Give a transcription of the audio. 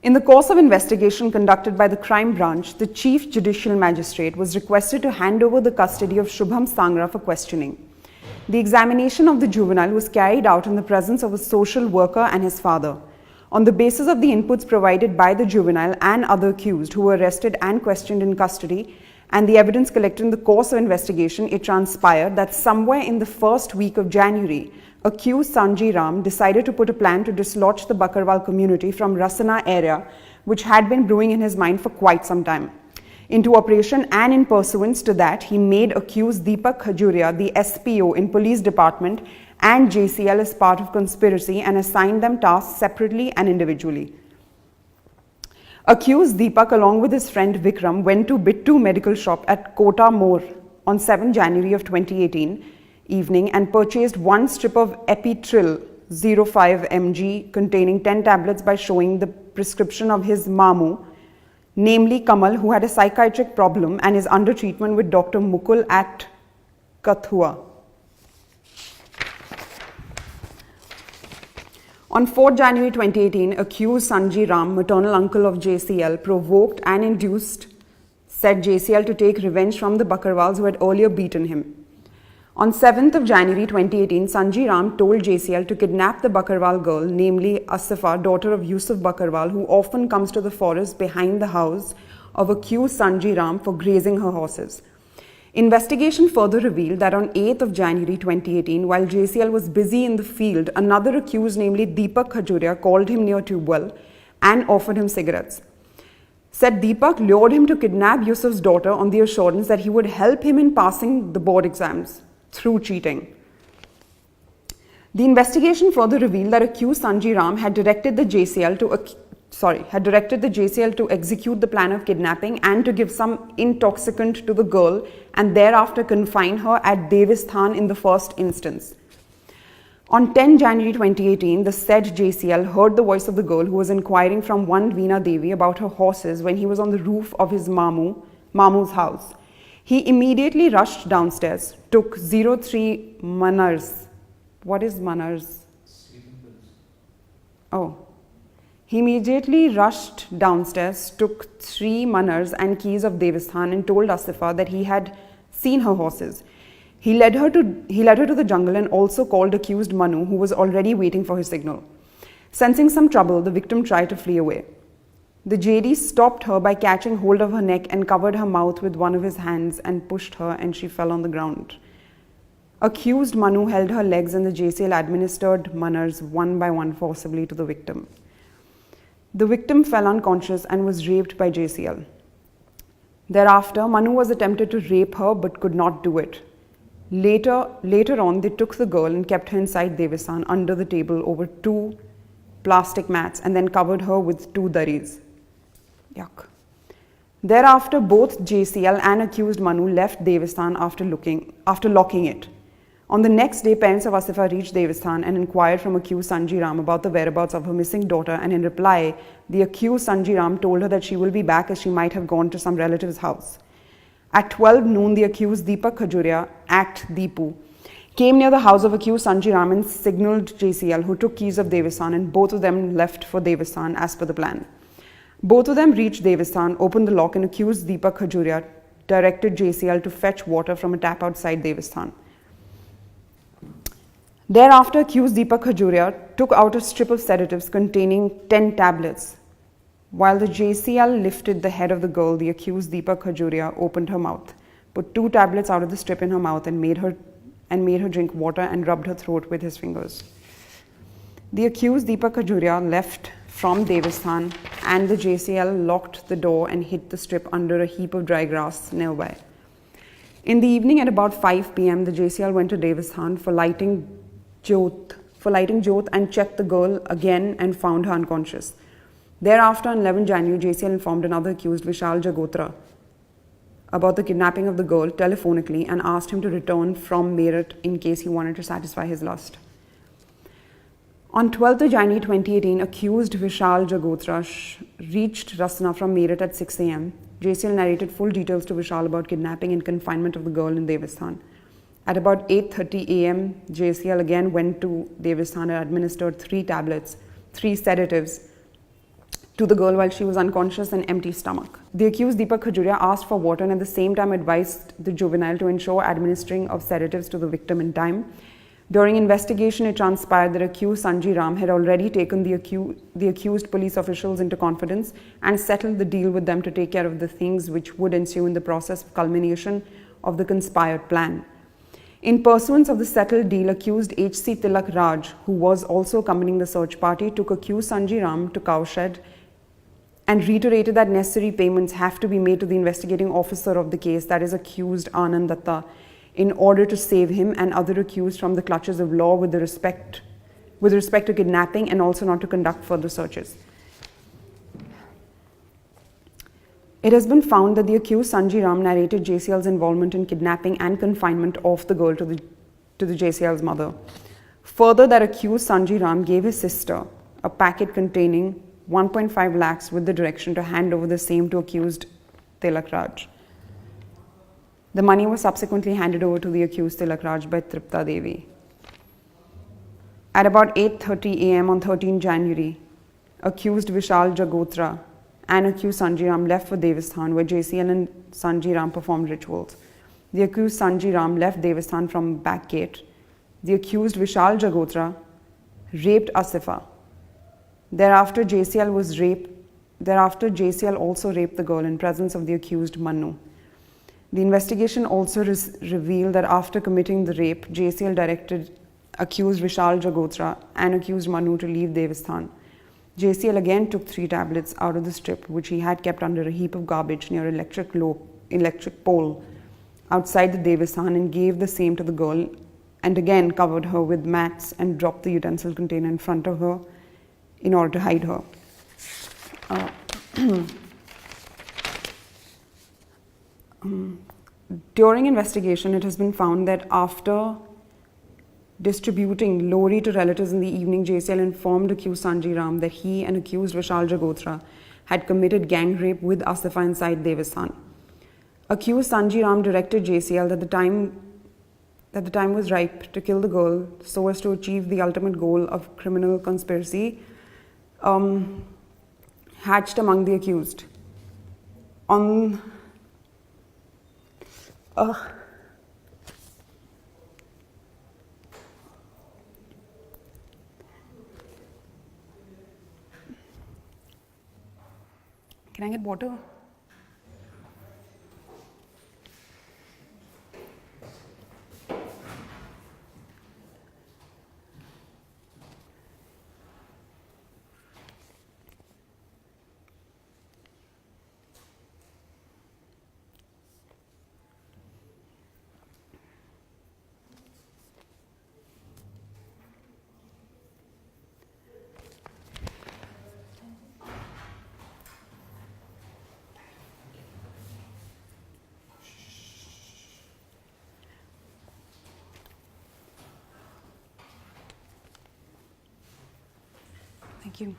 In the course of investigation conducted by the crime branch, the Chief Judicial Magistrate was requested to hand over the custody of Shubham Sangra for questioning. The examination of the juvenile was carried out in the presence of a social worker and his father. On the basis of the inputs provided by the juvenile and other accused who were arrested and questioned in custody, and the evidence collected in the course of investigation, it transpired that somewhere in the first week of January, accused Sanji Ram decided to put a plan to dislodge the Bakarwal community from Rasana area, which had been brewing in his mind for quite some time, into operation, and in pursuance to that, he made accused Deepak Khajuria, the SPO in police department, and JCL as part of conspiracy and assigned them tasks separately and individually. Accused Deepak, along with his friend Vikram, went to Bittu medical shop at Kota More on 7 January of 2018 evening and purchased one strip of Epitril 05 mg containing 10 tablets by showing the prescription of his Mamu, namely Kamal, who had a psychiatric problem and is under treatment with Dr. Mukul at Kathua. On 4 January 2018, accused Sanji Ram, maternal uncle of JCL, provoked and induced said JCL to take revenge from the Bakarwals who had earlier beaten him. On 7th of January 2018, Sanji Ram told JCL to kidnap the Bakarwal girl, namely Asifa, daughter of Yusuf Bakarwal, who often comes to the forest behind the house of accused Sanji Ram for grazing her horses. Investigation further revealed that on 8th of January 2018, while JCL was busy in the field, another accused, namely Deepak Khajuria, called him near Tubewell and offered him cigarettes. Said Deepak lured him to kidnap Yusuf's daughter on the assurance that he would help him in passing the board exams through cheating. The investigation further revealed that accused Sanji Ram had directed the JCL to execute the plan of kidnapping and to give some intoxicant to the girl and thereafter confine her at Devisthan in the first instance. On 10 January 2018, the said JCL heard the voice of the girl who was inquiring from one Veena Devi about her horses when he was on the roof of his Mamu's house. He immediately rushed downstairs, took 03 manars. What is manars? Oh. He immediately rushed downstairs, took 3 manars and keys of Devisthan and told Asifa that he had seen her horses. He led her to the jungle and also called accused Manu, who was already waiting for his signal. Sensing some trouble, the victim tried to flee away. The JD stopped her by catching hold of her neck and covered her mouth with one of his hands and pushed her, and she fell on the ground. Accused Manu held her legs and the JCL administered manars one by one forcibly to the victim. The victim fell unconscious and was raped by JCL. Thereafter, Manu was attempted to rape her but could not do it. Later on, they took the girl and kept her inside Devisthan under the table over 2 plastic mats and then covered her with 2 daris. Yuck. Thereafter, both JCL and accused Manu left Devisthan after locking it. On the next day, parents of Asifa reached Devisthan and inquired from accused Sanji Ram about the whereabouts of her missing daughter, and in reply, the accused Sanji Ram told her that she will be back as she might have gone to some relative's house. At 12 noon, the accused Deepak Khajuria, act Deepu, came near the house of accused Sanji Ram and signalled JCL, who took keys of Devisthan, and both of them left for Devisthan as per the plan. Both of them reached Devisthan, opened the lock, and accused Deepak Khajuria directed JCL to fetch water from a tap outside Devisthan. Thereafter, accused Deepak Khajuria took out a strip of sedatives containing 10 tablets. While the JCL lifted the head of the girl, the accused Deepak Khajuria opened her mouth, put 2 tablets out of the strip in her mouth and made her drink water and rubbed her throat with his fingers. The accused Deepak Khajuria left from Devisthan and the JCL locked the door and hid the strip under a heap of dry grass nearby. In the evening at about 5 p.m., the JCL went to Devisthan for lighting Jyot and checked the girl again and found her unconscious. Thereafter, on 11 January, JCL informed another accused, Vishal Jagotra, about the kidnapping of the girl telephonically and asked him to return from Meerut in case he wanted to satisfy his lust. On 12th January 2018, accused Vishal Jagotra reached Rasna from Meerut at 6 a.m. JCL narrated full details to Vishal about kidnapping and confinement of the girl in Devisthan. At about 8:30 a.m., JCL again went to Devisthan and administered 3 tablets, 3 sedatives, to the girl while she was unconscious and empty stomach. The accused Deepak Khajuria asked for water and at the same time advised the juvenile to ensure administering of sedatives to the victim in time. During investigation, it transpired that accused Sanji Ram had already taken the accused police officials into confidence and settled the deal with them to take care of the things which would ensue in the process of culmination of the conspired plan. In pursuance of the settled deal, accused H.C. Tilak Raj, who was also accompanying the search party, took accused Sanji Ram to cowshed and reiterated that necessary payments have to be made to the investigating officer of the case, that is accused Anand Datta, in order to save him and other accused from the clutches of law with respect to kidnapping, and also not to conduct further searches. It has been found that the accused Sanji Ram narrated JCL's involvement in kidnapping and confinement of the girl to the JCL's mother. Further, that accused Sanji Ram gave his sister a packet containing 1.5 lakhs with the direction to hand over the same to accused Tilak Raj. The money was subsequently handed over to the accused Tilak Raj by Tripta Devi. At about 8:30 am on 13 January, accused Vishal Jagotra and accused Sanji Ram left for Devasthan, where JCL and Sanji Ram performed rituals. The accused Sanji Ram left Devasthan from back gate. The accused Vishal Jagotra raped Asifa. Thereafter, JCL also raped the girl in presence of the accused Manu. The investigation also revealed that after committing the rape, JCL directed accused Vishal Jagotra and accused Manu to leave Devasthan. JCL again took 3 tablets out of the strip, which he had kept under a heap of garbage near an electric pole outside the Devasthan, and gave the same to the girl, and again covered her with mats and dropped the utensil container in front of her in order to hide her. During investigation, it has been found that after distributing lori to relatives in the evening, JCL informed accused Sanji Ram that he and accused Vishal Jagotra had committed gang rape with Asifa inside Devasthan. Accused Sanji Ram directed JCL that the time was ripe to kill the girl so as to achieve the ultimate goal of criminal conspiracy hatched among the accused. Can I get water? Thank you.